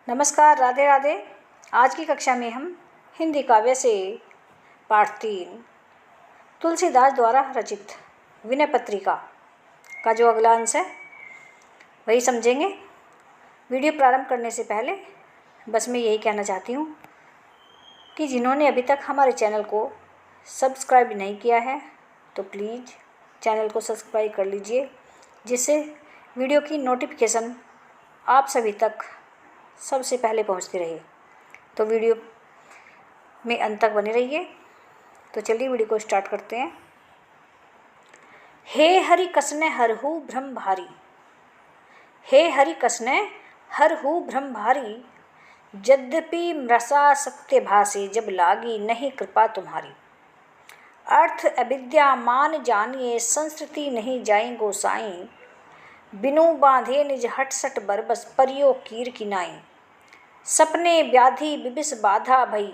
नमस्कार, राधे राधे। आज की कक्षा में हम हिंदी काव्य से पाठ 3 तुलसीदास द्वारा रचित विनय पत्रिका का जो अगला अंश है वही समझेंगे। वीडियो प्रारंभ करने से पहले बस मैं यही कहना चाहती हूँ कि जिन्होंने अभी तक हमारे चैनल को सब्सक्राइब नहीं किया है तो प्लीज़ चैनल को सब्सक्राइब कर लीजिए, जिससे वीडियो की नोटिफिकेशन आप सभी तक सबसे पहले पहुंचती रहे। तो वीडियो में अंत तक बने रहिए। तो चलिए वीडियो को स्टार्ट करते हैं। हे हरि कसने हरहु भ्रम भारी, हे हरि कसने हरहु भ्रम भारी, यद्यपि मृषा सत्य भासे, जब लागी नहीं कृपा तुम्हारी। अर्थ अविद्या मान जानिए, संस्कृति नहीं जाई गोसाई, बिनु बांधे निज हट सट बरबस, परियो कीर की नाई। सपने व्याधि विविष बाधा भई,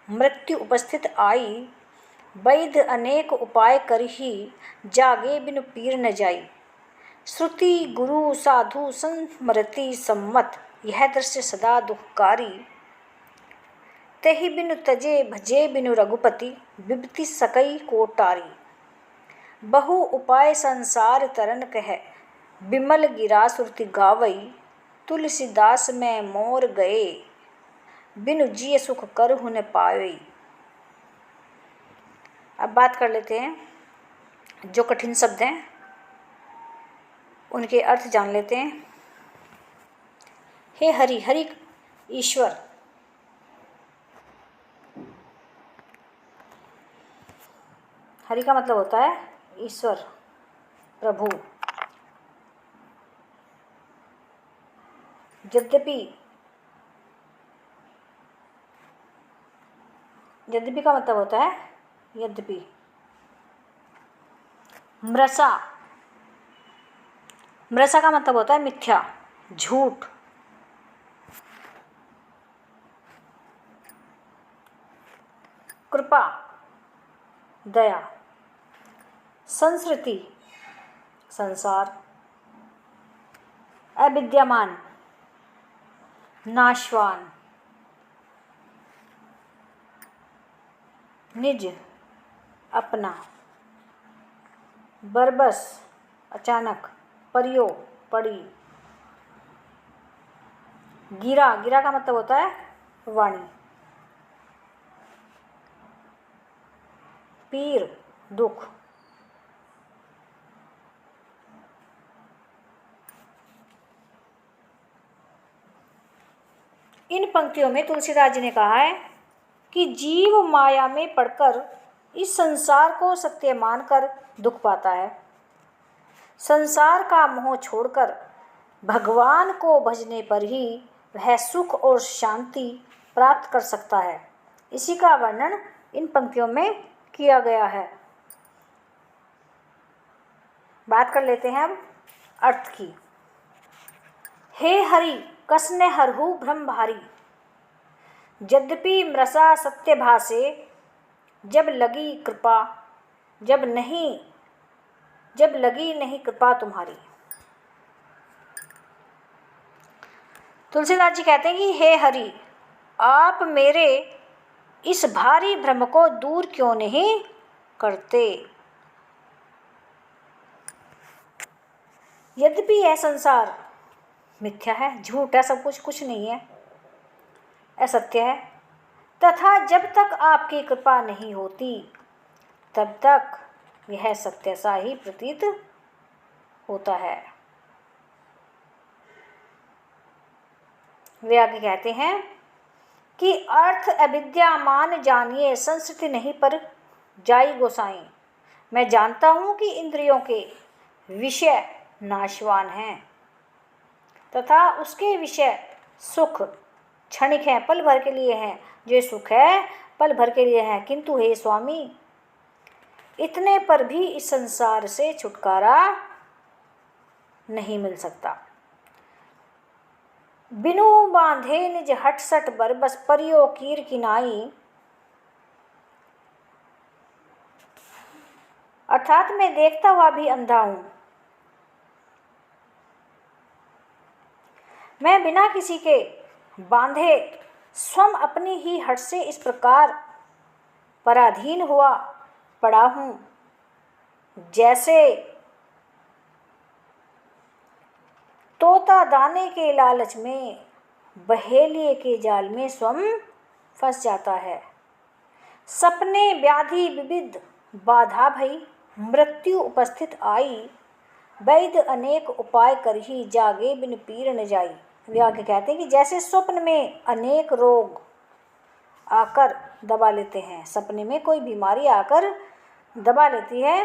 मृत्यु उपस्थित आई, वैद्य अनेक उपाय करही, जागे बिनु पीर न जाई। श्रुति गुरु साधु संस्मृति सम्मत, यह दृश्य सदा दुखकारी। तेहि बिनु तजे भजे बिनु रघुपति, विपति सकई कोटारी। बहु उपाय संसार तरन कह, बिमल गिरा सुरति गावई। तुलसीदास में मोर गए, बिनु जिय सुख करहु न पावई। अब बात कर लेते हैं। जो कठिन शब्द हैं उनके अर्थ जान लेते हैं। हे हरि, हरि ईश्वर, हरि का मतलब होता है ईश्वर, प्रभु। यद्यपि, यद्यपि का मतलब होता है यद्यपि। मृषा, मृषा का मतलब होता है मिथ्या, झूठ। कृपा, दया। संस्कृति, संसार। अविद्यमान, नाशवान। निज, अपना। बरबस, अचानक। परियो, पड़ी। गिरा, गिरा का मतलब होता है वाणी। पीर, दुख। इन पंक्तियों में तुलसीदास जी ने कहा है कि जीव माया में पड़कर इस संसार को सत्य मानकर दुख पाता है। संसार का मोह छोड़कर भगवान को भजने पर ही वह सुख और शांति प्राप्त कर सकता है। इसी का वर्णन इन पंक्तियों में किया गया है। बात कर लेते हैं अब अर्थ की। हे हरि कसने हरहु भ्रम भारी, यद्यपि मृषा सत्य भासे, जब लगी कृपा, जब लगी नहीं कृपा तुम्हारी। तुलसीदास जी कहते हैं कि हे हरि, आप मेरे इस भारी भ्रम को दूर क्यों नहीं करते। यद्यपि यह संसार मिथ्या है, झूठ है, सब कुछ नहीं है, असत्य है, तथा जब तक आपकी कृपा नहीं होती तब तक यह सत्य सा ही प्रतीत होता है। वे आगे कहते हैं कि अर्थ अविद्या मान जानिए, संस्कृति नहीं पर जाई गोसाई। मैं जानता हूँ कि इंद्रियों के विषय नाशवान हैं तथा उसके विषय सुख क्षणिक हैं, पल भर के लिए हैं। जो सुख है पल भर के लिए है, किंतु हे स्वामी, इतने पर भी इस संसार से छुटकारा नहीं मिल सकता। बिनु बांधे निज हट सट बरबस, परियो कीर की नाई। अर्थात मैं देखता हुआ भी अंधा हूं, मैं बिना किसी के बांधे स्वयं अपनी ही हट से इस प्रकार पराधीन हुआ पड़ा हूँ, जैसे तोता दाने के लालच में बहेलिए के जाल में स्वयं फंस जाता है। सपने व्याधि विविध बाधा भई, मृत्यु उपस्थित आई, वैद्य अनेक उपाय कर ही जागे बिन पीर न जाई। वे आगे कहते हैं कि जैसे स्वप्न में अनेक रोग आकर दबा लेते हैं, सपने में कोई बीमारी आकर दबा लेती है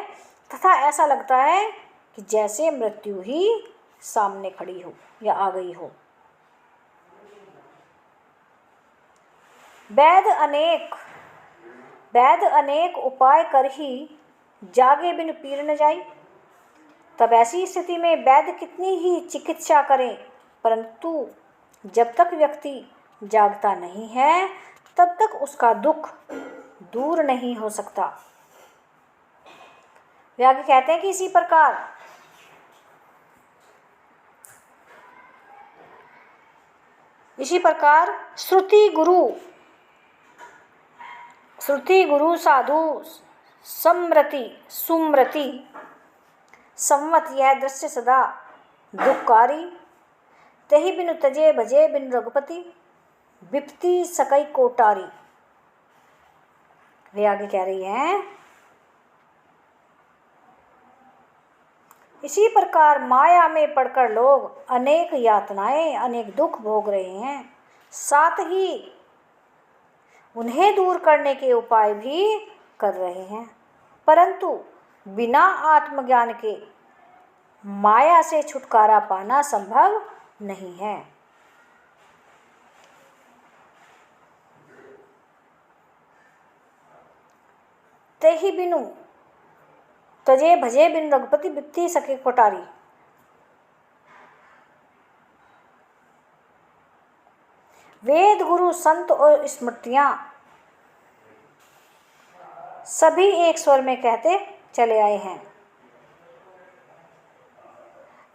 तथा ऐसा लगता है कि जैसे मृत्यु ही सामने खड़ी हो या आ गई हो। वैद्य अनेक उपाय कर ही जागे बिन पीर न जाई। तब ऐसी स्थिति में वैद्य कितनी ही चिकित्सा करें, परंतु जब तक व्यक्ति जागता नहीं है तब तक उसका दुख दूर नहीं हो सकता। वे आगे कहते हैं कि इसी प्रकार श्रुति गुरु साधु सुमृति संवत यह दृश्य सदा दुखकारी। तेहि बिनु तजे भजे बिन रघुपति, विपत्ति सकई कोटारी। वे आगे कह रही हैं, इसी प्रकार माया में पड़कर लोग अनेक यातनाएं अनेक दुख भोग रहे हैं, साथ ही उन्हें दूर करने के उपाय भी कर रहे हैं, परंतु बिना आत्मज्ञान के माया से छुटकारा पाना संभव नहीं है। तेहि बिनु तजे भजे बिन रघुपति, विपत्ति सके कोटारी। वेद गुरु संत और स्मृतियां सभी एक स्वर में कहते चले आए हैं,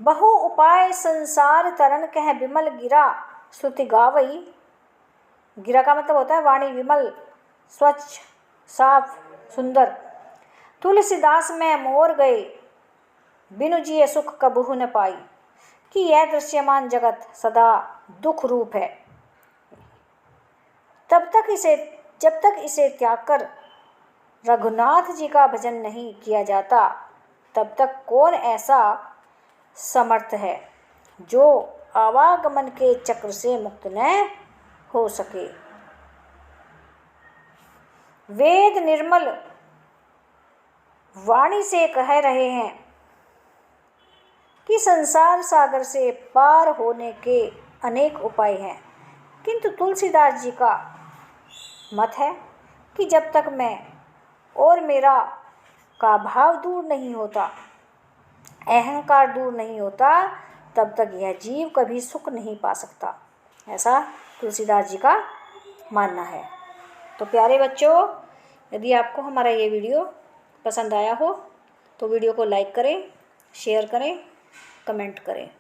बहु उपाय संसार तरन कह विमल गिरा श्रुति गावई। गिरा का मतलब होता है वाणी विमल, स्वच्छ, साफ, सुंदर। तुलसीदास में मोर गए बिनु जिए सुख कबहु न पाई, कि यह दृश्यमान जगत सदा दुख रूप है। जब तक इसे त्याग कर रघुनाथ जी का भजन नहीं किया जाता, तब तक कौन ऐसा समर्थ है जो आवागमन के चक्र से मुक्त न हो सके। वेद निर्मल वाणी से कह रहे हैं कि संसार सागर से पार होने के अनेक उपाय हैं, किंतु तुलसीदास जी का मत है कि जब तक मैं और मेरा का भाव दूर नहीं होता, अहंकार दूर नहीं होता, तब तक यह जीव कभी सुख नहीं पा सकता। ऐसा तुलसीदास जी का मानना है। तो प्यारे बच्चों, यदि आपको हमारा ये वीडियो पसंद आया हो तो वीडियो को लाइक करें, शेयर करें, कमेंट करें।